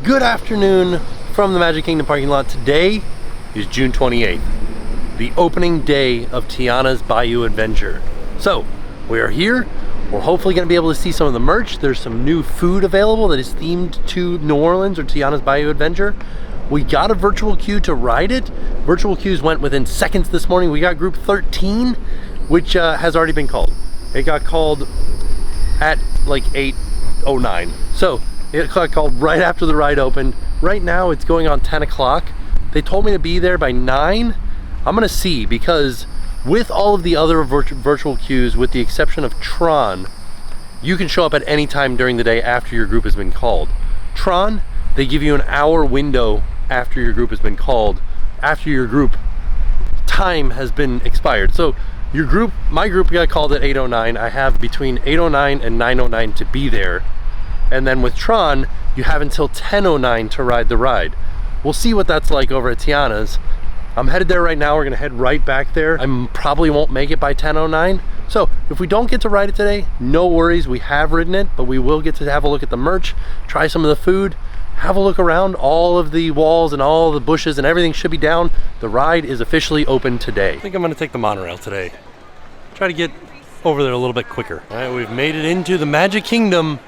Good afternoon from the Magic Kingdom parking lot. Today is June 28th, the opening day of Tiana's Bayou Adventure. So we are here. We're hopefully going to be able to see some of the merch. There's some new food available that is themed to New Orleans or Tiana's Bayou Adventure. We got a virtual queue to ride it. Virtual queues went within seconds this morning. We got group 13, which has already been called. It got called at like 8:09. So it got called right after the ride opened. Right now it's going on 10 o'clock. They told me to be there by 9. I'm gonna see, because with all of the other virtual queues, with the exception of Tron, you can show up at any time during the day after your group has been called. Tron, they give you an hour window after your group has been called, after your group time has been expired. So your group, my group got called at 8:09. I have between 8:09 and 9:09 to be there. And then with Tron, you have until 10:09 to ride the ride. We'll see what that's like over at Tiana's. I'm headed there right now. We're gonna head right back there. I probably won't make it by 10:09. So if we don't get to ride it today, no worries, we have ridden it, but we will get to have a look at the merch, try some of the food, have a look around. All of the walls and all the bushes and everything should be down. The ride is officially open today. I think I'm gonna take the monorail today. Try to get over there a little bit quicker. All right, we've made it into the Magic Kingdom.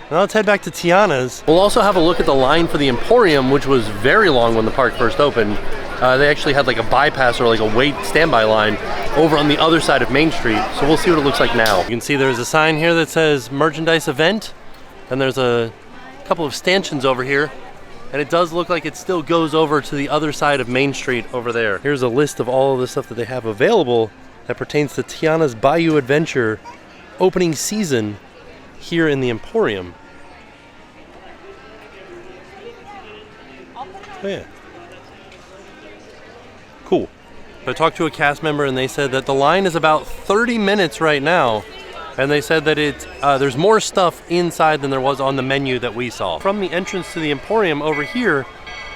Now let's head back to Tiana's. We'll also have a look at the line for the Emporium, which was very long when the park first opened. They actually had like a bypass or like a wait standby line over on the other side of Main Street. So we'll see what it looks like now. You can see there's a sign here that says merchandise event, and there's a couple of stanchions over here, and it does look like it still goes over to the other side of Main Street over there. Here's a list of all of the stuff that they have available that pertains to Tiana's Bayou Adventure opening season here in the Emporium. Oh yeah. Cool. I talked to a cast member and they said that the line is about 30 minutes right now, and they said that there's more stuff inside than there was on the menu that we saw. From the entrance to the Emporium over here,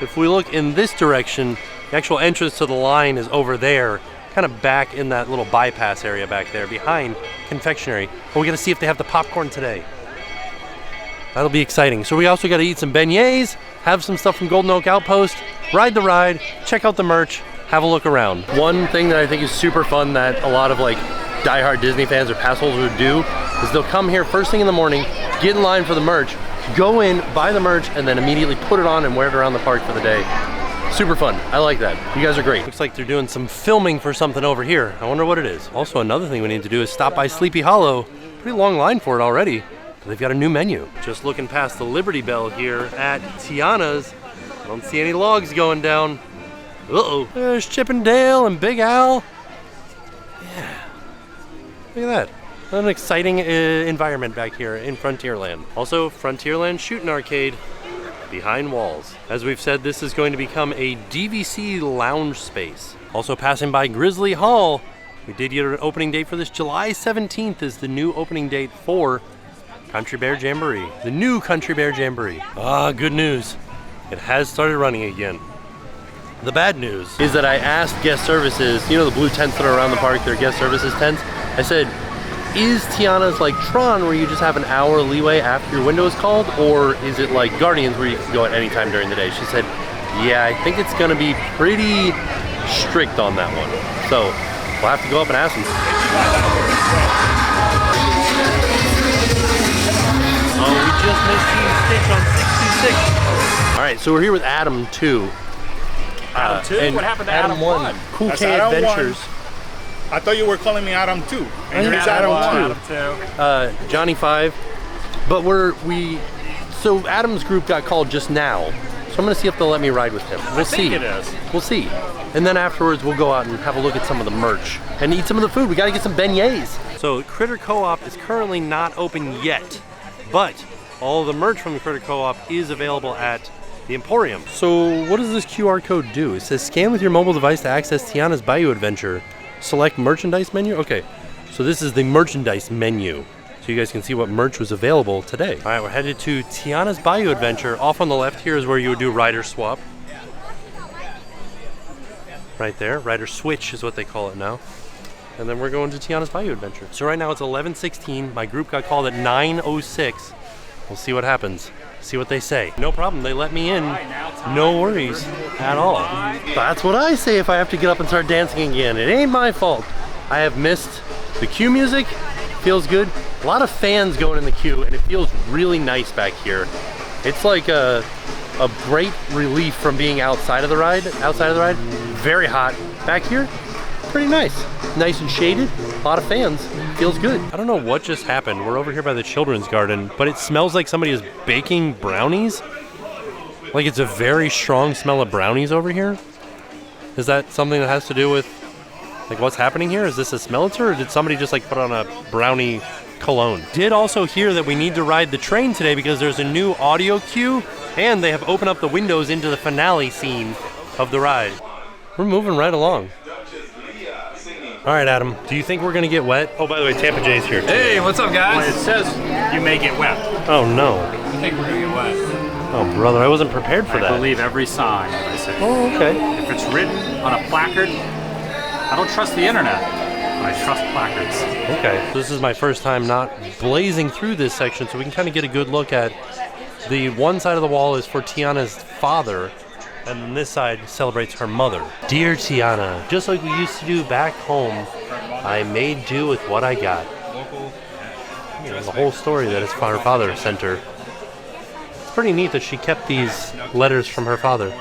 if we look in this direction, the actual entrance to the line is over there, kind of back in that little bypass area back there behind confectionery. But we gotta see if they have the popcorn today. That'll be exciting. So we also gotta eat some beignets, have some stuff from Golden Oak Outpost, ride the ride, check out the merch, have a look around. One thing that I think is super fun that a lot of like diehard Disney fans or pass holders would do is they'll come here first thing in the morning, get in line for the merch, go in, buy the merch, and then immediately put it on and wear it around the park for the day. Super fun. I like that. You guys are great. Looks like they're doing some filming for something over here. I wonder what it is. Also, another thing we need to do is stop by Sleepy Hollow. Pretty long line for it already. But they've got a new menu. Just looking past the Liberty Bell here at Tiana's. I don't see any logs going down. Uh-oh. There's Chip and Dale and Big Al. Yeah. Look at that. What an exciting environment back here in Frontierland. Also, Frontierland Shooting Arcade behind walls. As we've said, this is going to become a DVC lounge space. Also passing by Grizzly Hall. We did get an opening date for this. July 17th is the new opening date for Country Bear Jamboree. The new Country Bear Jamboree. Ah, good news. It has started running again. The bad news is that I asked guest services, you know the blue tents that are around the park, they're guest services tents. I said, is Tiana's like Tron where you just have an hour leeway after your window is called, or is it like Guardians where you can go at any time during the day? She said, yeah, I think it's gonna be pretty strict on that one. So we'll have to go up and ask them. Oh, we just missed seeing Stitch on 66. All right, so we're here with Adam 2. Adam 2? What happened to Adam 1? Cool That's K Adam Adventures. 1. I thought you were calling me Adam 2. And It's here's Adam 2. Adam 2. Johnny 5. But so Adam's group got called just now. So I'm gonna see if they'll let me ride with him. We'll see. It is. We'll see. And then afterwards we'll go out and have a look at some of the merch and eat some of the food. We gotta get some beignets. So Critter Co-op is currently not open yet, but all of the merch from the Critter Co-op is available at the Emporium. So what does this QR code do? It says scan with your mobile device to access Tiana's Bayou Adventure. Select merchandise menu. Okay, so this is the merchandise menu. So you guys can see what merch was available today. All right, we're headed to Tiana's Bayou Adventure. Off on the left here is where you would do rider swap. Right there, rider switch is what they call it now. And then we're going to Tiana's Bayou Adventure. So right now it's 11:16. My group got called at 9:06. We'll see what happens. see what they say. No problem, they let me in. No worries at all. That's what I say if I have to get up and start dancing again. It ain't my fault. I have missed the queue music. Feels good. A lot of fans going in the queue, and it feels really nice back here. It's like a great relief from being outside of the ride. Very hot. Back here, pretty nice. Nice and shaded. A lot of fans. Feels good. I don't know what just happened. We're over here by the children's garden, but it smells like somebody is baking brownies. Like it's a very strong smell of brownies over here. Is that something that has to do with like what's happening here? Is this a smelter, or did somebody just like put on a brownie cologne? Did also hear that we need to ride the train today because there's a new audio cue and they have opened up the windows into the finale scene of the ride. We're moving right along. All right, Adam, do you think we're gonna get wet? Oh, by the way, Tampa Jay's here too. Hey, what's up, guys? Well, it says you may get wet. Oh no. I think we're gonna get wet. Oh brother, I wasn't prepared for that. I believe every sign, as I say. Oh, okay. If it's written on a placard, I don't trust the internet, but I trust placards. Okay, this is my first time not blazing through this section, so we can kind of get a good look at the one side of the wall is for Tiana's father, and then this side celebrates her mother. Dear Tiana, just like we used to do back home, I made do with what I got. You know, the whole story that his her father sent her. It's pretty neat that she kept these letters from her father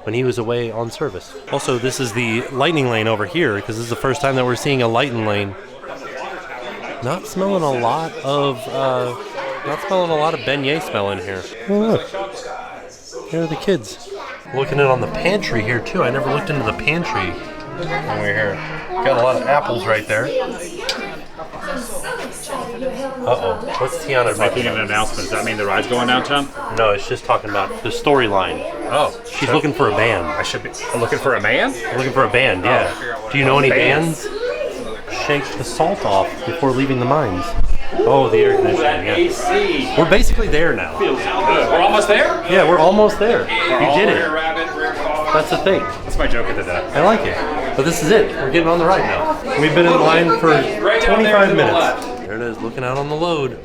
when he was away on service. Also, this is the lightning lane over here, because this is the first time that we're seeing a lightning lane. Not smelling a lot of beignet smell in here. Oh, look. Here are the kids. Looking in on the pantry here too. I never looked into the pantry when we were here. Got a lot of apples right there. Uh-oh. What's Tiana Making an announcement. Does that mean the ride's going downtown? No, it's just talking about the storyline. Oh. She's looking for a band. I should be looking for a man? Looking for a band, yeah. Oh. Do you know any bands? Shake the salt off before leaving the mines. Oh, the air conditioning, yeah. AC. We're basically there now. Feels good. We're almost there? Yeah, we're almost there. You did it. That's the thing. That's my joke of the day. I like it. But this is it. We're getting on the ride now. We've been in line for 25 minutes. There it is, looking out on the load.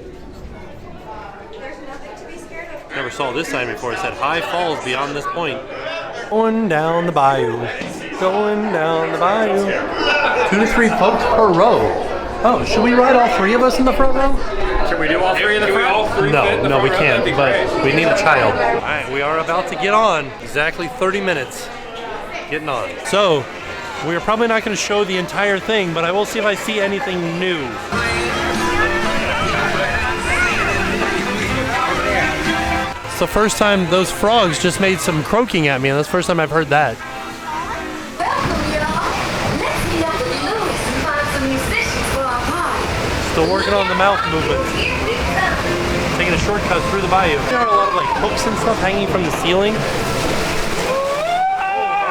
Never saw this sign before. It said high falls beyond this point. Going down the bayou. Going down the bayou. 2 to 3 folks per row. Oh, should we ride all 3 of us in the front row? Should we do all 3 in the front? No, we can't, but we need a child. All right, we are about to get on. Exactly 30 minutes getting on. So, we're probably not going to show the entire thing, but I will see if I see anything new. It's the first time those frogs just made some croaking at me, and that's the first time I've heard that. Still working on the mouth movements. Taking a shortcut through the bayou. There are a lot of like hooks and stuff hanging from the ceiling.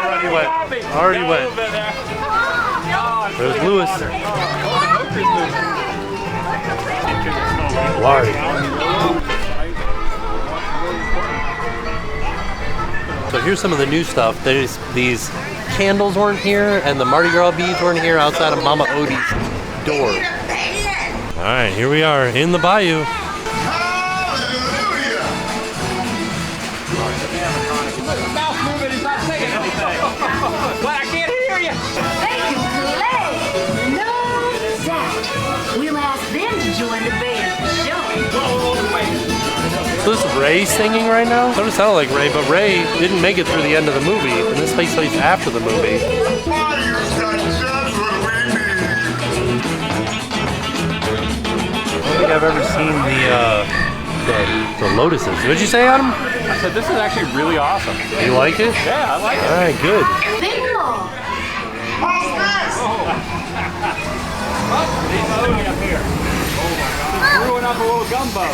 Already wet. Already wet. There's Lewis. Larry. So here's some of the new stuff. There's these candles weren't here, and the Mardi Gras beads weren't here outside of Mama Odie's door. All right, here we are in the bayou. But I can't hear you. They can play. No doubt. We'll ask them to join the band for sure. So this is Ray singing right now? It doesn't sound like Ray, but Ray didn't make it through the end of the movie, and this takes place after the movie. I don't think I've ever seen the lotuses. What'd you say, Adam? I said this is actually really awesome. You like it? Yeah, I like it. All right, good. Bingo. Up here. Brewing up a little gumbo.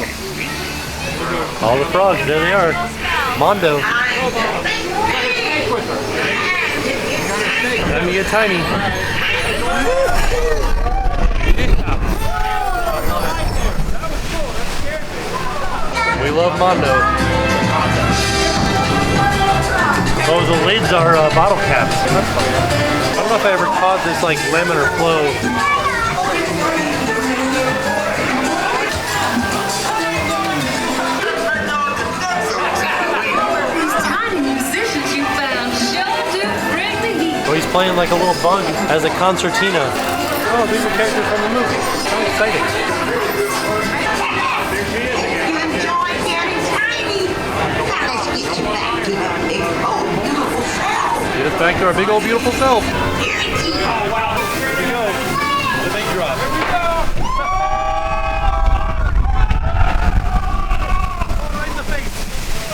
All the frogs, there they are. Mondo. Let me get tiny. We love Mondo. Oh, the lids are bottle caps. That's fun. I don't know if I ever caught this like laminar flow. playing like a little bug as a concertina. Oh, these are characters from the movie. How exciting. You enjoy getting tiny. Now let's get you back to that big old beautiful self. Get us back to our big old beautiful self. Here we go. The big drop. Right in the face.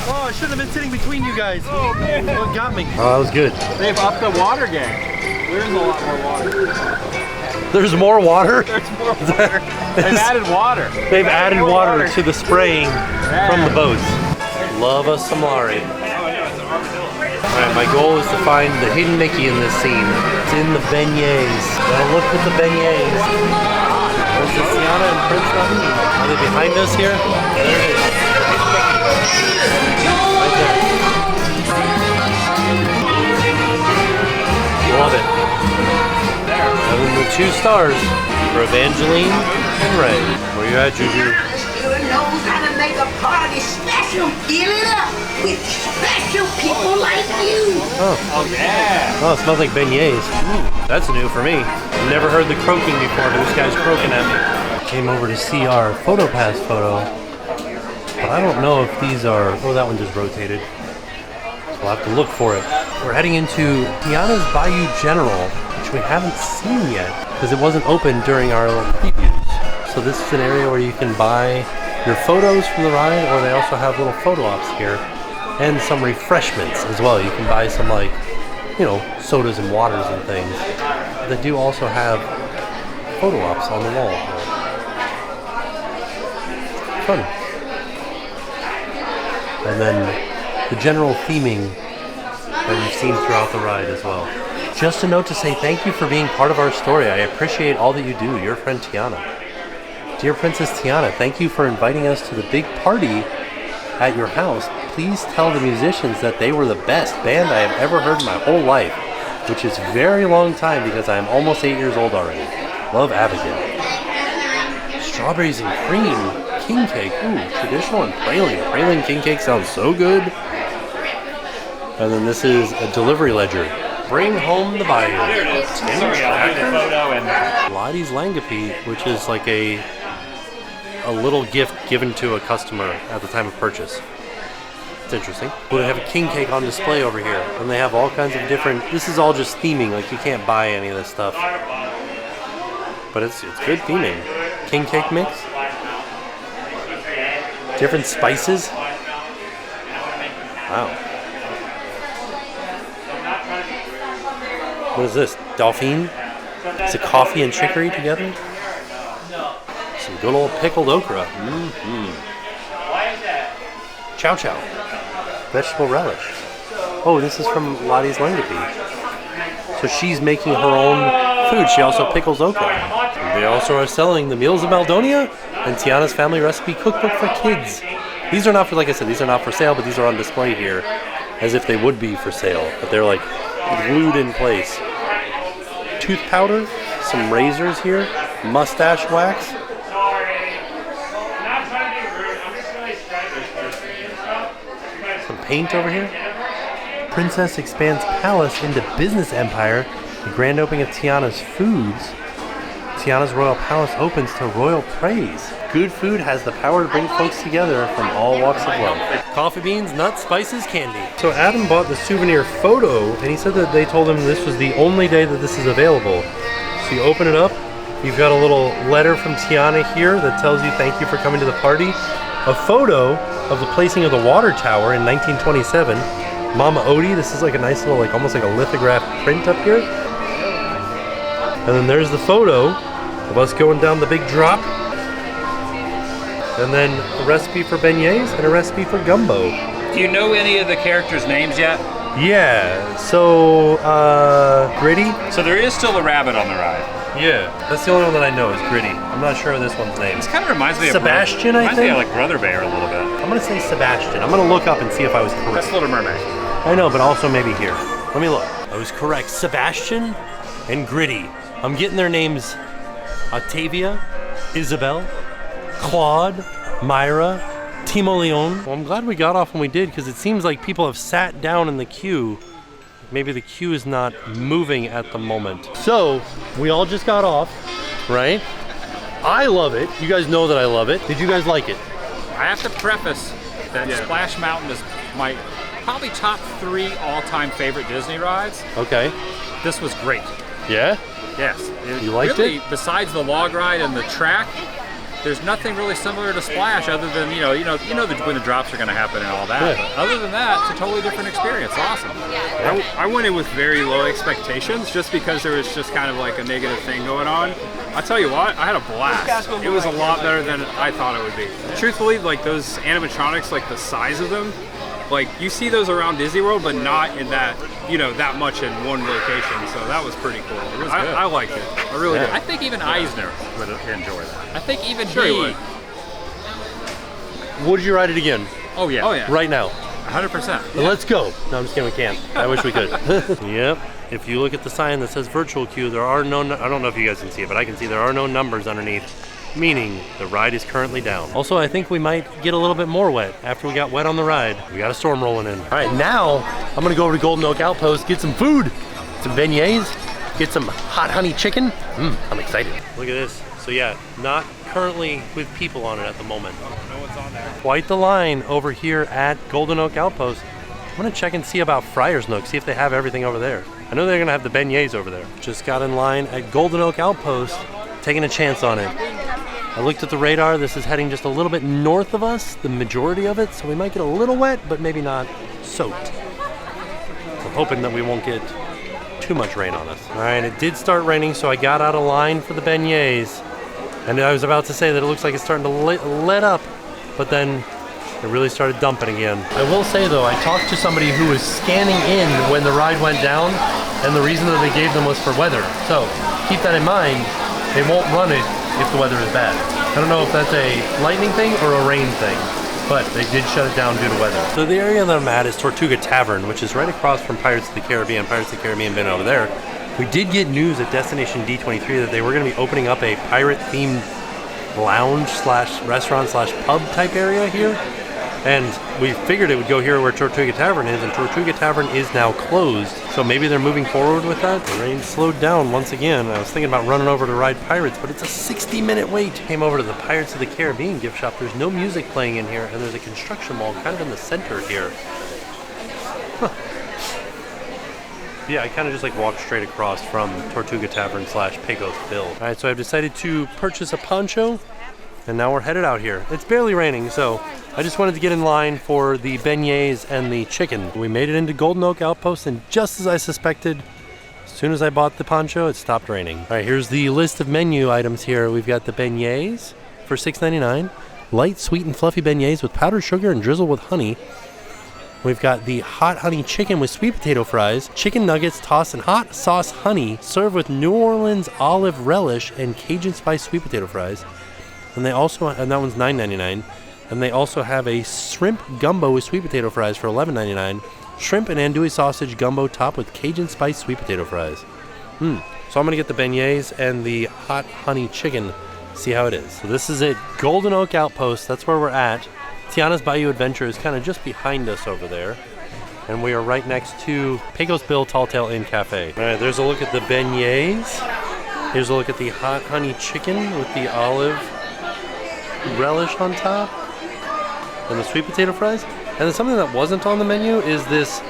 Oh, I shouldn't have been sitting between you guys. Oh, man. Oh, it got me. Oh, that was good. They've upped the water game. There's a lot more water. There's more water? There's more water. They've added water. They've added water to the spraying from the boats. Love us some Lari. Alright, my goal is to find the hidden Mickey in this scene. It's in the beignets. Gotta look at the beignets. Princess Tiana and Prince Naveen. Are they behind us here? There it is. Right there. Love it. And then the 2 stars for Evangeline and Ray. Where you at, Juju? Sure knows how to make a party special. Fill it up with special people like you. Oh yeah. Oh, it smells like beignets. That's new for me. Never heard the croaking before, but this guy's croaking at me. Came over to see our PhotoPass photo, but I don't know if these are. Oh, that one just rotated. So we'll have to look for it. We're heading into Tiana's Bayou General, which we haven't seen yet because it wasn't open during our previews. So this is an area where you can buy your photos from the ride, or they also have little photo ops here and some refreshments as well. You can buy some, like, you know, sodas and waters and things. They do also have photo ops on the wall. Fun. And then the general theming that you've seen throughout the ride as well. Just a note to say thank you for being part of our story. I appreciate all that you do. Your friend Tiana. Dear Princess Tiana, thank you for inviting us to the big party at your house. Please tell the musicians that they were the best band I have ever heard in my whole life, which is a very long time because I am almost 8 years old already. Love, Abigail. Strawberries and cream king cake. Ooh, traditional and praline. Praline king cake sounds so good. And then this is a delivery ledger. Bring home the Bayou. There it is. Sorry, I'll have the photo and Lottie's Langapi, which is like a little gift given to a customer at the time of purchase. It's interesting. But they have a king cake on display over here, and they have all kinds of different. This is all just theming. Like, you can't buy any of this stuff, but it's good theming. King cake mix. Different spices. Wow. What is this? Dauphine? Is it coffee and chicory together? Some good old pickled okra. Chow chow. Vegetable relish. Oh, this is from Lottie's Langapi. So she's making her own food. She also pickles okra. They also are selling the Meals of Maldonia and Tiana's Family Recipe Cookbook for Kids. These are not for, like I said, these are not for sale, but these are on display here as if they would be for sale. But they're like glued in place. Tooth powder, some razors here, mustache wax. Some paint over here. Princess expands palace into business empire. The grand opening of Tiana's Foods. Tiana's Royal Palace opens to royal praise. Good food has the power to bring folks together from all walks of life. Coffee beans, nuts, spices, candy. So Adam bought the souvenir photo, and he said that they told him this was the only day that this is available. So you open it up, you've got a little letter from Tiana here that tells you thank you for coming to the party. A photo of the placing of the water tower in 1927. Mama Odie, this is like a nice little, like almost like a lithograph print up here. And then there's the photo of us going down the big drop. And then a recipe for beignets and a recipe for gumbo. do you know any of the characters' names yet? Yeah, so, Gritty? So there is still a rabbit on the ride. Yeah, that's the only one that I know is Gritty. I'm not sure of this one's name. This kind of reminds me Sebastian, of I think? reminds me of like Brother Bear a little bit. I'm gonna say Sebastian. I'm gonna look up and see if I was correct. That's Little Mermaid. I know, but also maybe here. Let me look. I was correct. Sebastian and Gritty. I'm getting their names. Octavia, Isabel, Claude, Myra, Timo Leon. Well, I'm glad we got off when we did because it seems like people have sat down in the queue maybe the queue is not moving at the moment. So, we all just got off, right? I love it. You guys know that I love it. Did you guys like it? I have to preface that Splash Mountain is my probably top 3 all-time favorite Disney rides. Okay. This was great. Yeah? Yes. You liked really, it? Besides the log ride and the track, there's nothing really similar to Splash other than when the drops are going to happen and all that. Yeah. But other than that, it's a totally different experience. Awesome. I went in with very low expectations just because there was just kind of like a negative thing going on. I tell you what, I had a blast. It was a lot better than I thought it would be. Truthfully, like those animatronics, like the size of them, like you see those around Disney World, but not in that, that much in one location. So that was pretty cool. It was good. I liked it. I really did. I think even Eisner would enjoy that. I think even Sure he he would. Would you ride it again? Oh yeah. Oh yeah. Right now? 100%. Let's go. No, I'm just kidding, we can't. I wish we could. Yep. If you look at the sign that says virtual queue, there are no, I don't know if you guys can see it, but I can see there are no numbers underneath, meaning the ride is currently down. Also, I think we might get a little bit more wet after we got wet on the ride. We got a storm rolling in. All right, now I'm gonna go over to Golden Oak Outpost, get some food, some beignets, get some hot honey chicken. I'm excited. Look at this. So yeah, not currently with people on it at the moment. No one's on there. Quite the line over here at Golden Oak Outpost. I'm gonna check and see about Friar's Nook, see if they have everything over there. I know they're gonna have the beignets over there. Just got in line at Golden Oak Outpost, taking a chance on it. I looked at the radar, this is heading just a little bit north of us, the majority of it, so we might get a little wet, but maybe not soaked. I'm hoping that we won't get too much rain on us. All right, it did start raining, so I got out of line for the beignets. And I was about to say that it looks like it's starting to let up, but then it really started dumping again. I will say though, I talked to somebody who was scanning in when the ride went down, and the reason that they gave them was for weather. So keep that in mind, they won't run it if the weather is bad. I don't know if that's a lightning thing or a rain thing, but they did shut it down due to weather. So the area that I'm at is Tortuga Tavern, which is right across from Pirates of the Caribbean. Pirates of the Caribbean been over there. We did get news at Destination D23 that they were going to be opening up a pirate-themed lounge slash restaurant slash pub type area here. And we figured it would go here where Tortuga Tavern is, and Tortuga Tavern is now closed. So maybe they're moving forward with that. The rain slowed down once again. I was thinking about running over to ride Pirates, but it's a 60-minute wait. Came over to the Pirates of the Caribbean gift shop. There's no music playing in here, and there's a construction mall kind of in the center here. Huh. Yeah, I kind of just like walked straight across from Tortuga Tavern slash Pecos Bill. All right, so I've decided to purchase a poncho, and now we're headed out here. It's barely raining, so I just wanted to get in line for the beignets and the chicken. We made it into Golden Oak Outpost, and just as I suspected, as soon as I bought the poncho, it stopped raining. All right, here's the list of menu items here. We've got the beignets for $6.99, light, sweet, and fluffy beignets with powdered sugar and drizzled with honey. We've got the hot honey chicken with sweet potato fries, chicken nuggets tossed in hot sauce honey, served with New Orleans olive relish and Cajun spice sweet potato fries. And they also, and that one's $9.99. And they also have a shrimp gumbo with sweet potato fries for $11.99. Shrimp and andouille sausage gumbo topped with Cajun spice sweet potato fries. So I'm gonna get the beignets and the hot honey chicken, see how it is. So this is it, Golden Oak Outpost, that's where we're at. Tiana's Bayou Adventure is kind of just behind us over there. And we are right next to Pecos Bill Tall Tale Inn Cafe. All right, there's a look at the beignets. Here's a look at the hot honey chicken with the olive relish on top. And the sweet potato fries. And then something that wasn't on the menu is this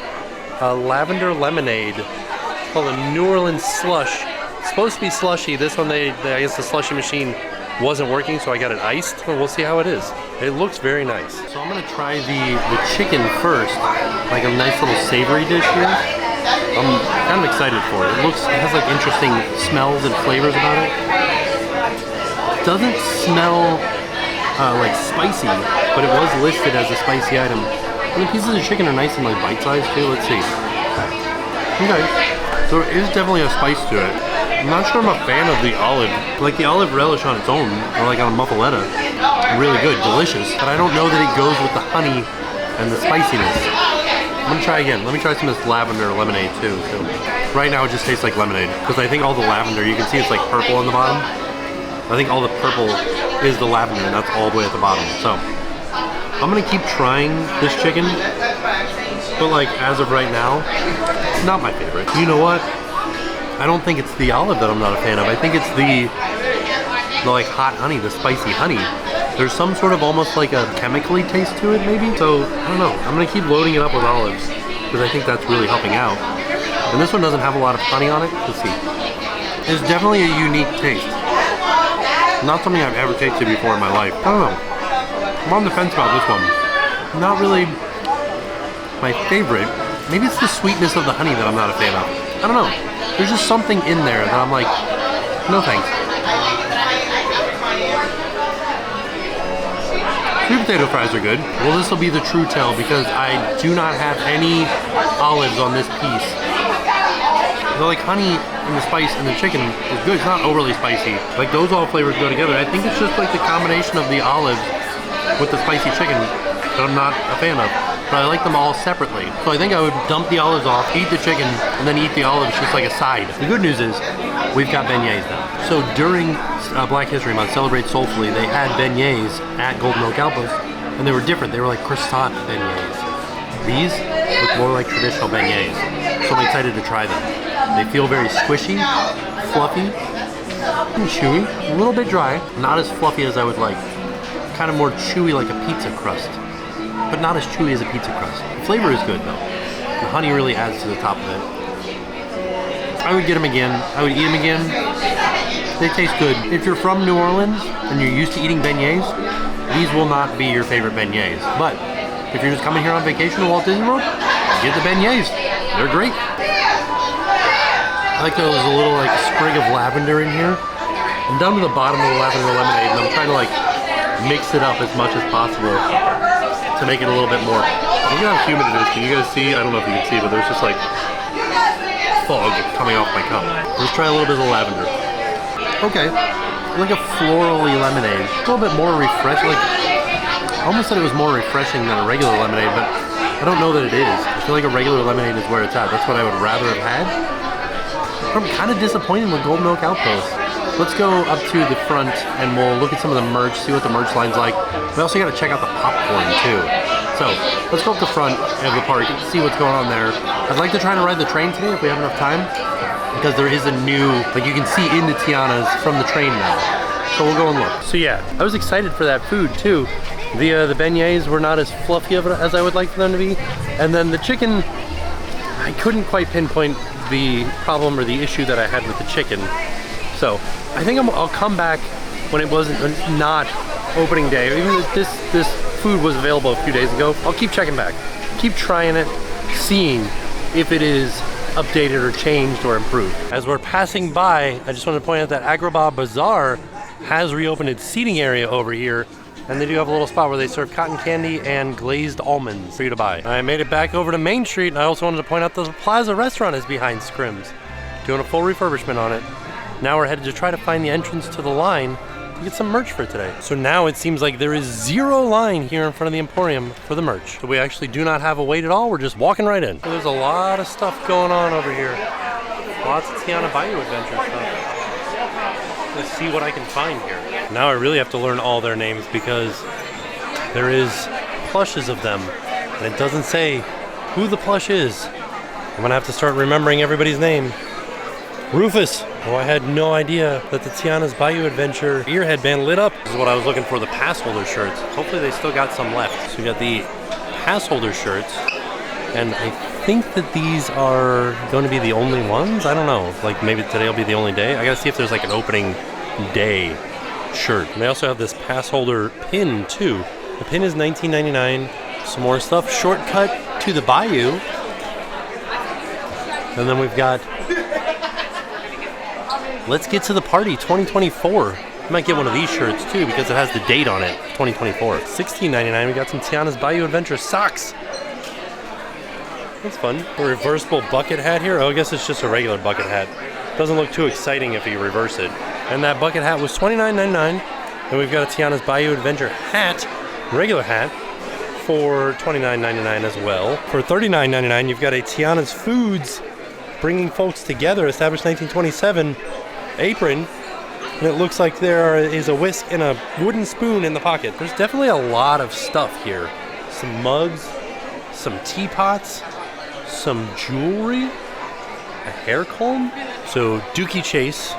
lavender lemonade. It's called a New Orleans slush. It's supposed to be slushy. This one, I guess the slushy machine wasn't working, so I got it iced. But we'll see how it is. It looks very nice. So I'm gonna try the chicken first, like a nice little savory dish here. I'm kind of excited for it. It has like interesting smells and flavors about it. It doesn't smell like spicy, but it was listed as a spicy item. And the pieces of chicken are nice and like bite-sized too. Let's see. Okay, so it is definitely a spice to it. I'm not sure I'm a fan of the olive. Like the olive relish on its own, or like on a muffaletta, really good, delicious. But I don't know that it goes with the honey and the spiciness. I'm gonna try again. Let me try some of this lavender lemonade too. So right now it just tastes like lemonade, because I think all the lavender, you can see it's like purple on the bottom. I think all the purple is the lavender, and that's all the way at the bottom. So I'm gonna keep trying this chicken, but like as of right now, not my favorite. You know what? I don't think it's the olive that I'm not a fan of. I think it's the like hot honey, the spicy honey. There's some sort of almost like a chemically taste to it maybe. So I don't know. I'm gonna keep loading it up with olives because I think that's really helping out. And this one doesn't have a lot of honey on it. Let's see. It's definitely a unique taste. Not something I've ever tasted before in my life. I don't know. I'm on the fence about this one. Not really my favorite. Maybe it's the sweetness of the honey that I'm not a fan of. I don't know. There's just something in there that I'm like, no thanks. Sweet potato fries are good. Well, this will be the true tell because I do not have any olives on this piece. The like honey and the spice and the chicken is good. It's not overly spicy. Like those all flavors go together. I think it's just like the combination of the olives with the spicy chicken that I'm not a fan of. But I like them all separately. So I think I would dump the olives off, eat the chicken, and then eat the olives just like a side. The good news is we've got beignets now. So during Black History Month, Celebrate Soulfully, they had beignets at Golden Oak Outpost, and they were different. They were like croissant beignets. These look more like traditional beignets, so I'm excited to try them. They feel very squishy, fluffy, and chewy. A little bit dry, not as fluffy as I would like. Kind of more chewy like a pizza crust, but not as chewy as a pizza crust. The flavor is good though. The honey really adds to the top of it. I would get them again. I would eat them again. They taste good. If you're from New Orleans and you're used to eating beignets, these will not be your favorite beignets. But if you're just coming here on vacation to Walt Disney World, get the beignets. They're great. I like there's a little like sprig of lavender in here. I'm down to the bottom of the lavender lemonade and I'm trying to like mix it up as much as possible to make it a little bit more. Look at how humid it is. Can you guys see? I don't know if you can see, but there's just like fog coming off my cup. Let's try a little bit of the lavender. Okay, like a florally lemonade. A little bit more refreshing. Like, I almost said it was more refreshing than a regular lemonade, but I don't know that it is. I feel like a regular lemonade is where it's at. That's what I would rather have had. I'm kind of disappointed with Golden Oak Outpost. Let's go up to the front and we'll look at some of the merch, see what the merch line's like. We also got to check out the popcorn too. So let's go up the front of the park, see what's going on there. I'd like to try to ride the train today if we have enough time, because there is a new, like you can see into Tiana's from the train now. So we'll go and look. So yeah, I was excited for that food too. The beignets were not as fluffy as I would like for them to be. And then the chicken, I couldn't quite pinpoint the problem or the issue that I had with the chicken. So I think I'll come back when it wasn't not opening day. Even if this food was available a few days ago, I'll keep checking back. Keep trying it, seeing if it is updated or changed or improved. As we're passing by, I just want to point out that Agrabah Bazaar has reopened its seating area over here, and they do have a little spot where they serve cotton candy and glazed almonds for you to buy. I made it back over to Main Street, and I also wanted to point out the Plaza restaurant is behind Scrims, doing a full refurbishment on it. Now we're headed to try to find the entrance to the line to get some merch for today. So now it seems like there is zero line here in front of the Emporium for the merch. So we actually do not have a wait at all, we're just walking right in. So there's a lot of stuff going on over here. Lots of Tiana Bayou Adventure stuff. Let's see what I can find here. Now I really have to learn all their names because there is plushes of them and it doesn't say who the plush is. I'm gonna have to start remembering everybody's name. Rufus. Oh, I had no idea that the Tiana's Bayou Adventure ear headband lit up. This is what I was looking for, the pass holder shirts. Hopefully they still got some left. So we got the pass holder shirts, and I think that these are going to be the only ones. I don't know, like maybe today will be the only day. I gotta see if there's like an opening day shirt. And they also have this pass holder pin too. The pin is $19.99. Some more stuff. Shortcut to the Bayou. And then we've got Let's Get to the Party 2024. I might get one of these shirts too because it has the date on it, 2024. $16.99. We got some Tiana's Bayou Adventure socks. That's fun. A reversible bucket hat here. Oh, I guess it's just a regular bucket hat. Doesn't look too exciting if you reverse it. And that bucket hat was $29.99. And we've got a Tiana's Bayou Adventure hat, regular hat, for $29.99 as well. For $39.99, you've got a Tiana's Foods Bringing Folks Together, established 1927 apron. And it looks like there is a whisk and a wooden spoon in the pocket. There's definitely a lot of stuff here. Some mugs, some teapots. some jewelry, a hair comb. So Dookie Chase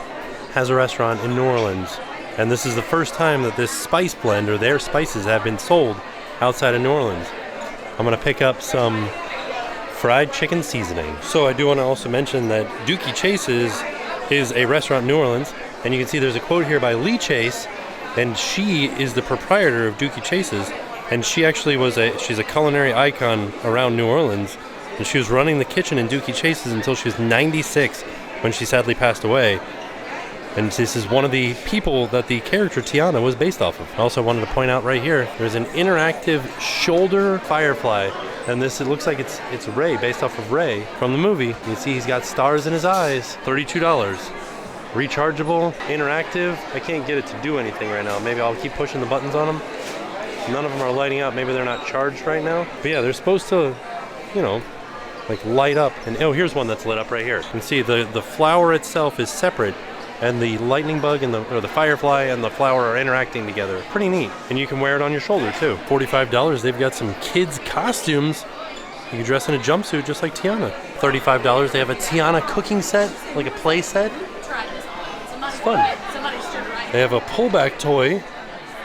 has a restaurant in New Orleans, and this is the first time that this spice blend or their spices have been sold outside of New Orleans. I'm gonna pick up some fried chicken seasoning. So I do want to also mention that Dookie Chase's is a restaurant in New Orleans, and you can see there's a quote here by Lee Chase, and she is the proprietor of Dookie Chase's, and she actually she's a culinary icon around New Orleans, and she was running the kitchen in Dookie Chase's until she was 96 when she sadly passed away. And this is one of the people that the character Tiana was based off of. I also wanted to point out right here, there's an interactive shoulder firefly, and this, it looks like it's Ray, based off of Ray from the movie. You can see he's got stars in his eyes. $32. Rechargeable, interactive. I can't get it to do anything right now. Maybe I'll keep pushing the buttons on them. None of them are lighting up. Maybe they're not charged right now. But yeah, they're supposed to, you know, like light up. And oh, here's one that's lit up right here. You can see the flower itself is separate, and the lightning bug and the firefly and the flower are interacting together. Pretty neat. And you can wear it on your shoulder too. $45. They've got some kids costumes. You can dress in a jumpsuit just like Tiana. $35. They have a Tiana cooking set, like a play set. It's fun. They have a pullback toy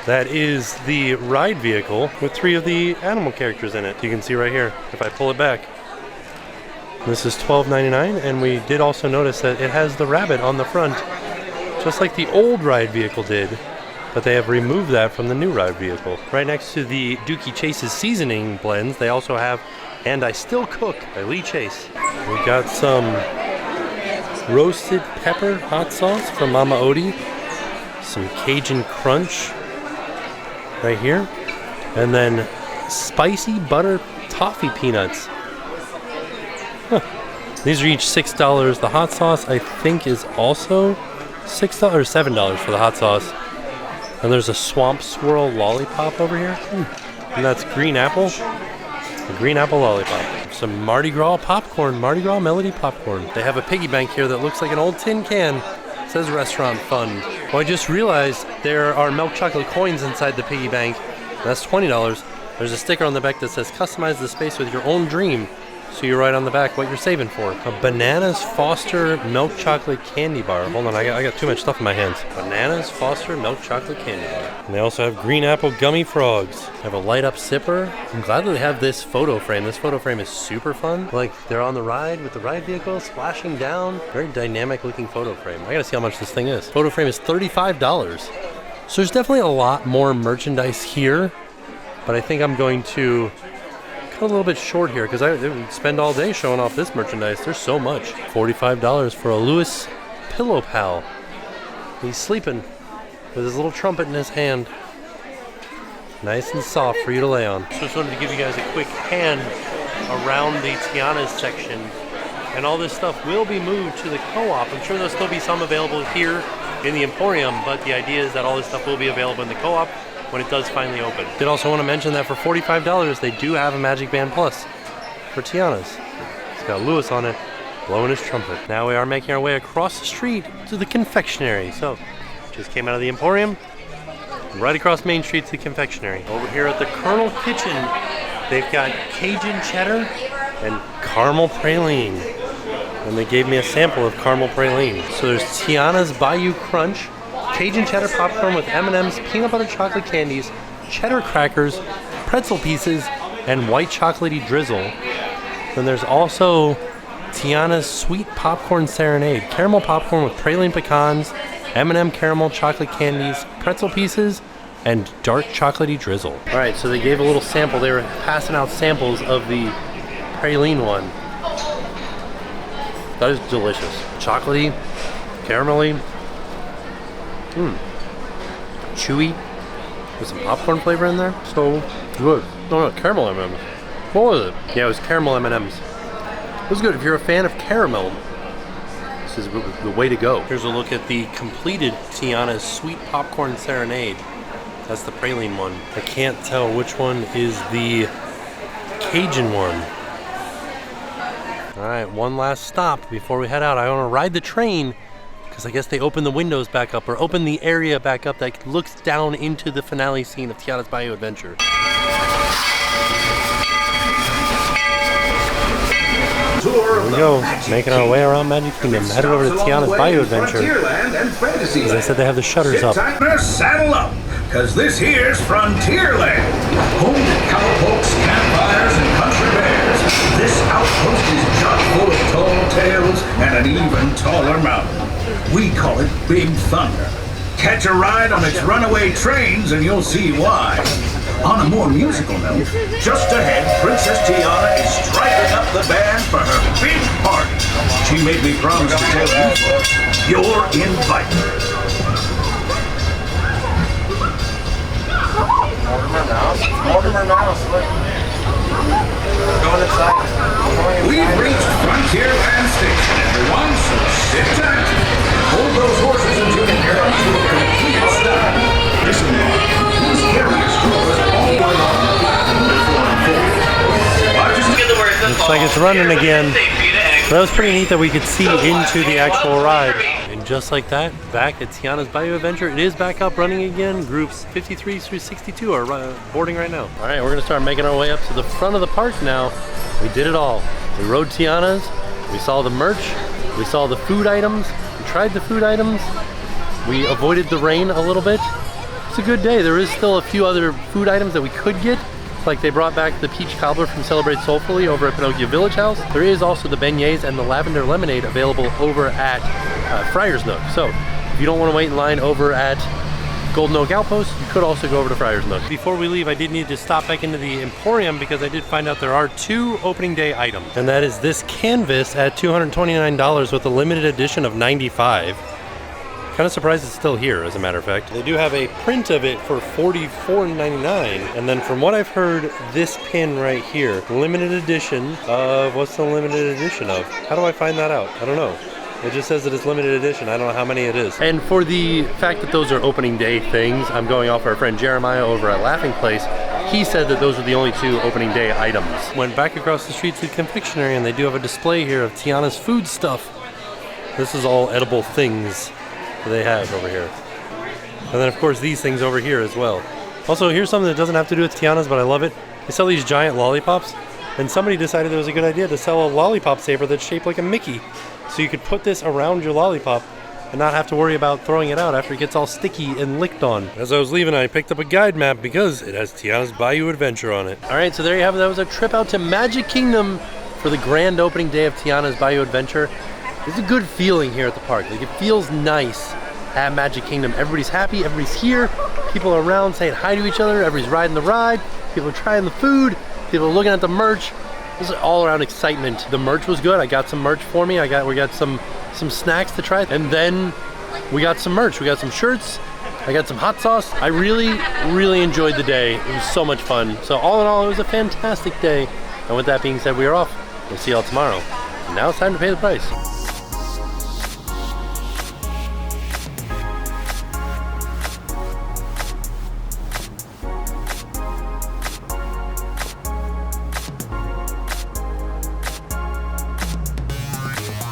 that is the ride vehicle with 3 of the animal characters in it. You can see right here if I pull it back. This is $12.99, and we did also notice that it has the rabbit on the front, just like the old ride vehicle did, but they have removed that from the new ride vehicle. Right next to the Dookie Chase's seasoning blends, they also have And I Still Cook by Lee Chase. We got some roasted pepper hot sauce from Mama Odie, some Cajun Crunch right here, and then spicy butter toffee peanuts. Huh. These are each $6. The hot sauce, I think, is also $6 or $7 for the hot sauce. And there's a swamp swirl lollipop over here. And that's green apple. A green apple lollipop. Some Mardi Gras popcorn, Mardi Gras Melody popcorn. They have a piggy bank here that looks like an old tin can. It says restaurant fund. Well, I just realized there are milk chocolate coins inside the piggy bank. That's $20. There's a sticker on the back that says customize the space with your own dream. So you write on the back what you're saving for. A Bananas Foster milk chocolate candy bar. Hold on, I got too much stuff in my hands. Bananas Foster milk chocolate candy bar. And they also have green apple gummy frogs. They have a light up sipper. I'm glad that they have this photo frame. This photo frame is super fun. Like they're on the ride with the ride vehicle splashing down. Very dynamic looking photo frame. I gotta see how much this thing is. Photo frame is $35. So there's definitely a lot more merchandise here, but I think I'm going to a little bit short here because I would spend all day showing off this merchandise. There's so much. $45 for a Lewis pillow pal. He's sleeping with his little trumpet in his hand. Nice and soft for you to lay on. So just wanted to give you guys a quick hand around the Tiana's section. And all this stuff will be moved to the co-op. I'm sure there'll still be some available here in the Emporium, but the idea is that all this stuff will be available in the co-op when it does finally open. Did also want to mention that for $45, they do have a Magic Band Plus for Tiana's. It's got Lewis on it, blowing his trumpet. Now we are making our way across the street to the confectionery. So, just came out of the Emporium, right across Main Street to the confectionery. Over here at the Colonel Kitchen, they've got Cajun cheddar and caramel praline. And they gave me a sample of caramel praline. So there's Tiana's Bayou Crunch, Cajun cheddar popcorn with M&M's, peanut butter chocolate candies, cheddar crackers, pretzel pieces, and white chocolatey drizzle. Then there's also Tiana's sweet popcorn serenade, caramel popcorn with praline pecans, M&M caramel chocolate candies, pretzel pieces, and dark chocolatey drizzle. All right, so they gave a little sample. They were passing out samples of the praline one. That is delicious. Chocolatey, caramelly. Chewy with some popcorn flavor in there. So good. No, caramel M&Ms. What was it? Yeah, it was caramel M&Ms. It was good. If you're a fan of caramel, this is the way to go. Here's a look at the completed Tiana's Sweet Popcorn Serenade. That's the praline one. I can't tell which one is the Cajun one. All right, one last stop before we head out. I want to ride the train, because I guess they opened the windows back up, or opened the area back up that looks down into the finale scene of Tiana's Bayou Adventure. Here we go, making our way around Magic Kingdom, headed over to Tiana's Bayou Adventure. As I said, they have the shutters up. Saddle up, cause this here's Frontierland, home to cowpokes, campfires, and country bears. This outpost is chock full of tall tales and an even taller mountain. We call it Big Thunder. Catch a ride on its runaway trains and you'll see why. On a more musical note, just ahead, Princess Tiana is striking up the band for her big party. She made me promise to tell you folks, you're invited. Mortimer Mouse, look. Going inside. We've reached Frontierland Station, everyone, so sit tight. Hold those horses until you get up to a complete stop. Listen, these carriers drawers all the way on the platform before I'm Looks like it's running again. But that was pretty neat that we could see into the actual ride. And just like that, back at Tiana's Bayou Adventure, it is back up running again. Groups 53 through 62 are boarding right now. All right, we're gonna start making our way up to the front of the park now. We did it all. We rode Tiana's, we saw the merch, we saw the food items, we tried the food items, we avoided the rain a little bit. It's a good day. There is still a few other food items that we could get. Like they brought back the peach cobbler from Celebrate Soulfully over at Pinocchio Village House. There is also the beignets and the lavender lemonade available over at Friar's Nook. So if you don't want to wait in line over at Golden Oak Outpost, you could also go over to Friar's Nook. Before we leave, I did need to stop back into the Emporium because I did find out there are 2 opening day items. And that is this canvas at $229 with a limited edition of 95. Kind of surprised it's still here, as a matter of fact. They do have a print of it for $44.99. And then from what I've heard, this pin right here, limited edition of, what's the limited edition of? How do I find that out? I don't know. It just says that it's limited edition. I don't know how many it is. And for the fact that those are opening day things, I'm going off our friend Jeremiah over at Laughing Place. He said that those are the only 2 opening day items. Went back across the street to the confectionery and they do have a display here of Tiana's food stuff. This is all edible things they have over here. And then of course these things over here as well. Also, here's something that doesn't have to do with Tiana's, but I love it. They sell these giant lollipops, and somebody decided it was a good idea to sell a lollipop saver that's shaped like a Mickey. So you could put this around your lollipop and not have to worry about throwing it out after it gets all sticky and licked on. As I was leaving, I picked up a guide map because it has Tiana's Bayou Adventure on it. All right, so there you have it. That was a trip out to Magic Kingdom for the grand opening day of Tiana's Bayou Adventure. There's a good feeling here at the park. Like, it feels nice at Magic Kingdom. Everybody's happy, everybody's here, people are around saying hi to each other, everybody's riding the ride, people are trying the food, people are looking at the merch. This is all around excitement. The merch was good. I got some merch for me. We got some snacks to try, and then we got some merch. We got some shirts, I got some hot sauce. I really enjoyed the day. It was so much fun. So all in all, it was a fantastic day. And with that being said, we are off. We'll see y'all tomorrow. And now it's time to pay the price.